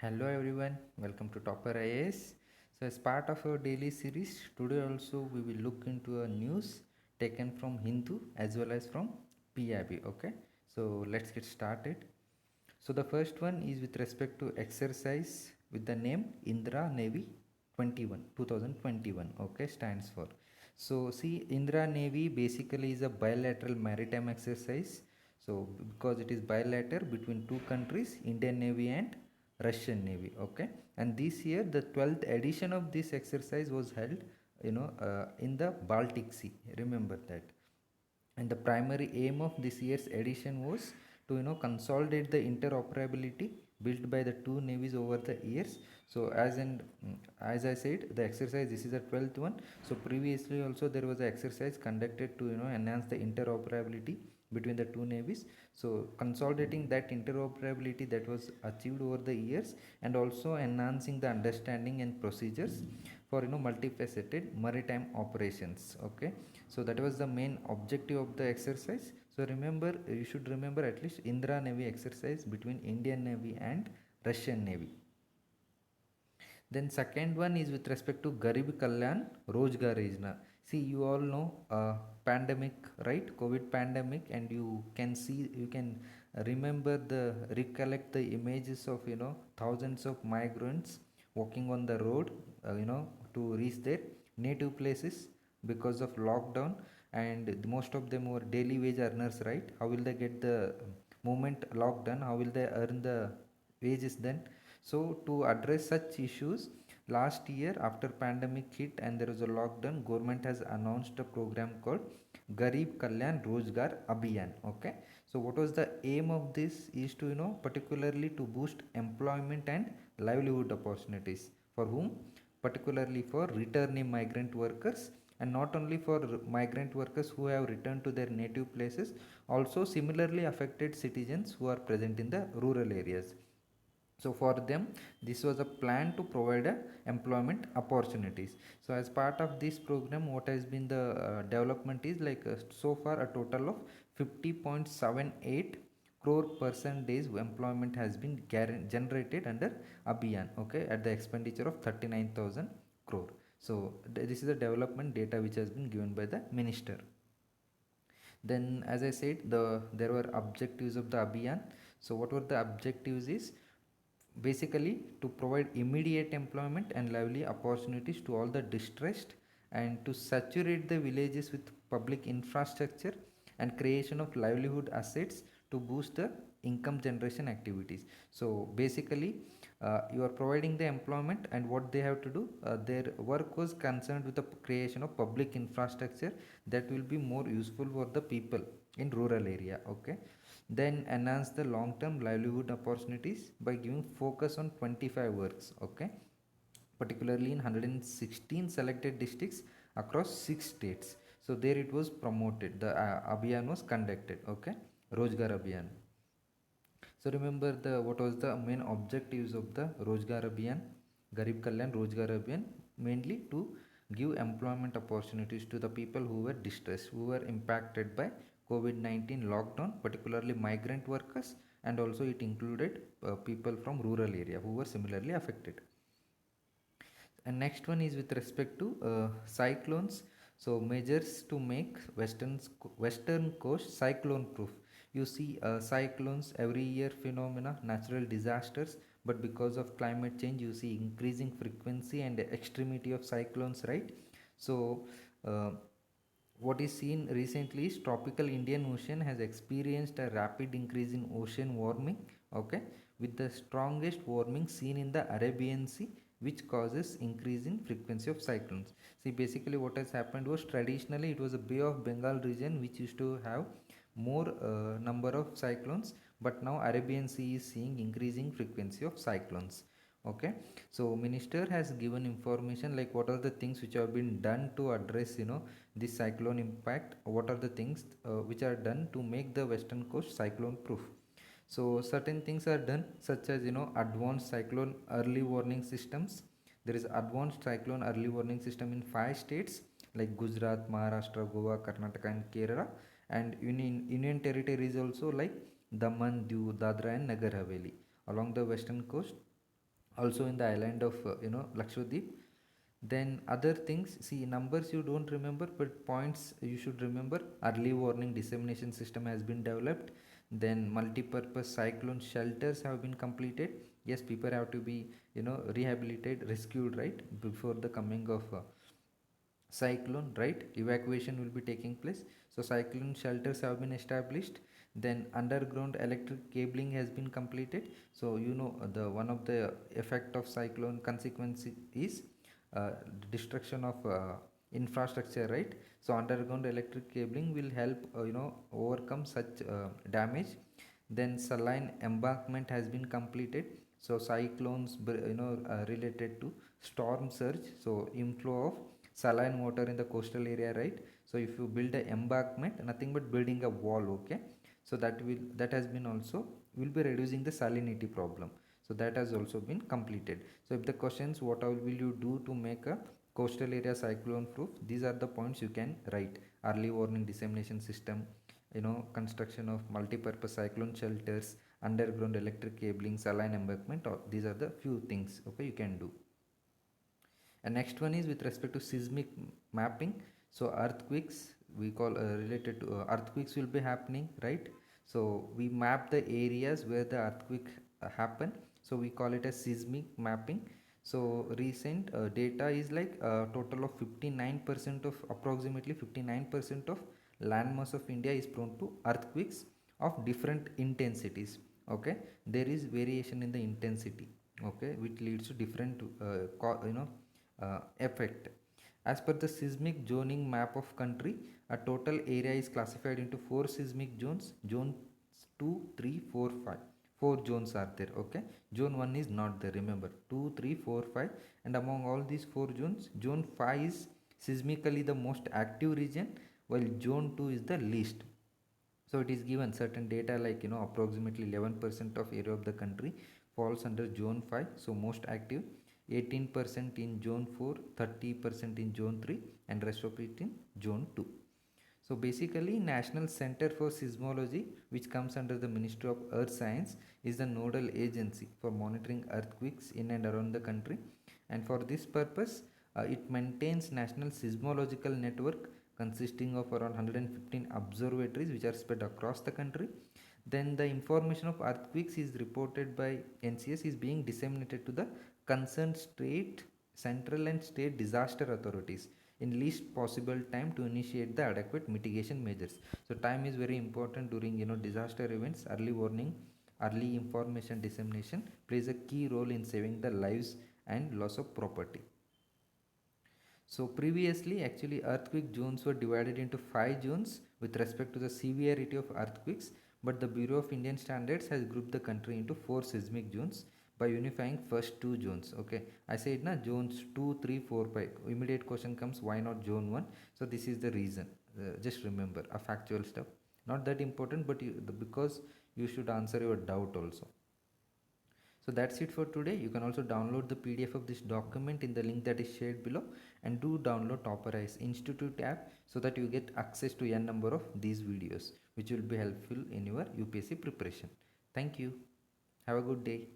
Hello everyone, welcome to Topper IAS. So as part of our daily series, today also we will look into a news taken from Hindu as well as from PIB. Okay, so let's get started. So the first one is with respect to exercise with the name Indra Navy 21 2021. Okay, stands for. So see, Indra Navy basically is a bilateral maritime exercise. So because it is bilateral between two countries, Indian Navy and Russian Navy. Okay, and this year the 12th edition of this exercise was held, in the Baltic Sea. Remember that. And the primary aim of this year's edition was to consolidate the interoperability built by the two navies over the years. So as I said, the exercise, this is the 12th one. So previously also there was an exercise conducted to enhance the interoperability between the two navies. So consolidating that interoperability that was achieved over the years, and also enhancing the understanding and procedures for multifaceted maritime operations. Okay, so that was the main objective of the exercise. So remember, you should remember at least Indra Navy exercise between Indian Navy and Russian Navy. Then second one is with respect to Garib Kalyan Rozgar Yojana. See, you all know pandemic, right? COVID pandemic, and you can remember recollect the images of thousands of migrants walking on the road, to reach their native places because of lockdown, and most of them were daily wage earners, right? How will they get the moment lockdown? How will they earn the wages then? So to address such issues, last year after pandemic hit and there was a lockdown, government has announced a program called Garib Kalyan Rozgar Abhiyan. Okay, so what was the aim of this is to particularly to boost employment and livelihood opportunities for whom, particularly for returning migrant workers, and not only for migrant workers who have returned to their native places, also similarly affected citizens who are present in the rural areas. So for them, this was a plan to provide employment opportunities. So as part of this program, what has been the development is like, so far a total of 50.78 crore person days employment has been generated under Abhiyan. Okay, at the expenditure of 39,000 crore. So this is the development data which has been given by the minister. Then as I said, there were objectives of the Abhiyan. So what were the objectives is basically to provide immediate employment and lively opportunities to all the distressed, and to saturate the villages with public infrastructure and creation of livelihood assets to boost the income generation activities. So basically, you are providing the employment, and what they have to do, their work was concerned with the creation of public infrastructure that will be more useful for the people in rural area. Okay, then enhance the long term livelihood opportunities by giving focus on 25 works. Okay, particularly in 116 selected districts across 6 states. So there it was promoted, the abhiyan was conducted. Okay, Rozgar Abhiyan. So remember, the what was the main objectives of the Rozgar Abhiyan, Garib Kalyan Rozgar Abhiyan? Mainly to give employment opportunities to the people who were distressed, who were impacted by COVID-19 lockdown, particularly migrant workers, and also it included people from rural area who were similarly affected. And next one is with respect to cyclones. So measures to make western coast cyclone proof. You see, cyclones every year phenomena, natural disasters, but because of climate change you see increasing frequency and extremity of cyclones, right? So uh, what is seen recently is tropical Indian Ocean has experienced a rapid increase in ocean warming. Okay, with the strongest warming seen in the Arabian Sea, which causes increase in frequency of cyclones. See, basically what has happened was, traditionally it was a Bay of Bengal region which used to have more number of cyclones, but now Arabian Sea is seeing increasing frequency of cyclones. Okay, so minister has given information like what are the things which have been done to address this cyclone impact. What are the things which are done to make the western coast cyclone proof? So certain things are done, such as advanced cyclone early warning systems. There is advanced cyclone early warning system in 5 states like Gujarat, Maharashtra, Goa, Karnataka and Kerala, and union territories also like Daman, Diu, Dadra and Nagar Haveli along the western coast. also in the island of Lakshadweep. Then other things, see, numbers you don't remember, but points you should remember. Early warning dissemination system has been developed. Then multi-purpose cyclone shelters have been completed. Yes, people have to be rehabilitated, rescued, right, before the coming of cyclone, right. Evacuation will be taking place, so cyclone shelters have been established. Then underground electric cabling has been completed. So the one of the effect of cyclone consequence is uh, destruction of infrastructure, right. So underground electric cabling will help overcome such damage. Then saline embankment has been completed. So cyclones related to storm surge, so inflow of saline water in the coastal area, right. So if you build a embankment, nothing but building a wall, okay. So that has been also will be reducing the salinity problem. So that has also been completed. So if the questions, what all will you do to make a coastal area cyclone proof, these are the points you can write. Early warning dissemination system, construction of multi-purpose cyclone shelters, underground electric cabling, saline embankment, these are the few things, okay, you can do. And next one is with respect to seismic mapping. So earthquakes, we call related to earthquakes will be happening, right. So we map the areas where the earthquake happen, so we call it as seismic mapping. So recent data is like a total of 59% of, approximately 59% of landmass of India is prone to earthquakes of different intensities, okay. There is variation in the intensity, okay, which leads to different effect. As per the seismic zoning map of country, a total area is classified into four seismic zones. Zones 2, 3, 4, 5. Four zones are there. Okay. Zone 1 is not there. Remember, 2, 3, 4, 5. And among all these four zones, zone 5 is seismically the most active region, while zone 2 is the least. So it is given certain data like approximately 11% of area of the country falls under zone 5, so most active. 18% in zone 4, 30% in zone 3, and rest of it in zone 2. So basically, National Center for Seismology, which comes under the Ministry of Earth Science, is the nodal agency for monitoring earthquakes in and around the country. And for this purpose, it maintains National Seismological Network consisting of around 115 observatories which are spread across the country. Then the information of earthquakes is reported by NCS is being disseminated to the concerned state, central and state disaster authorities in least possible time to initiate the adequate mitigation measures. So time is very important during disaster events. Early warning, early information dissemination plays a key role in saving the lives and loss of property. So previously, actually, earthquake zones were divided into 5 zones with respect to the severity of earthquakes, but the Bureau of Indian Standards has grouped the country into 4 seismic zones by unifying first 2 zones. Okay, I said na zones 2, 3, 4, 5. Immediate question comes, why not zone 1? So this is the reason. Just remember a factual stuff. Not that important, but because you should answer your doubt also. So that's it for today. You can also download the PDF of this document in the link that is shared below, and do download Topper IAS Institute app so that you get access to n number of these videos which will be helpful in your UPSC preparation. Thank you. Have a good day.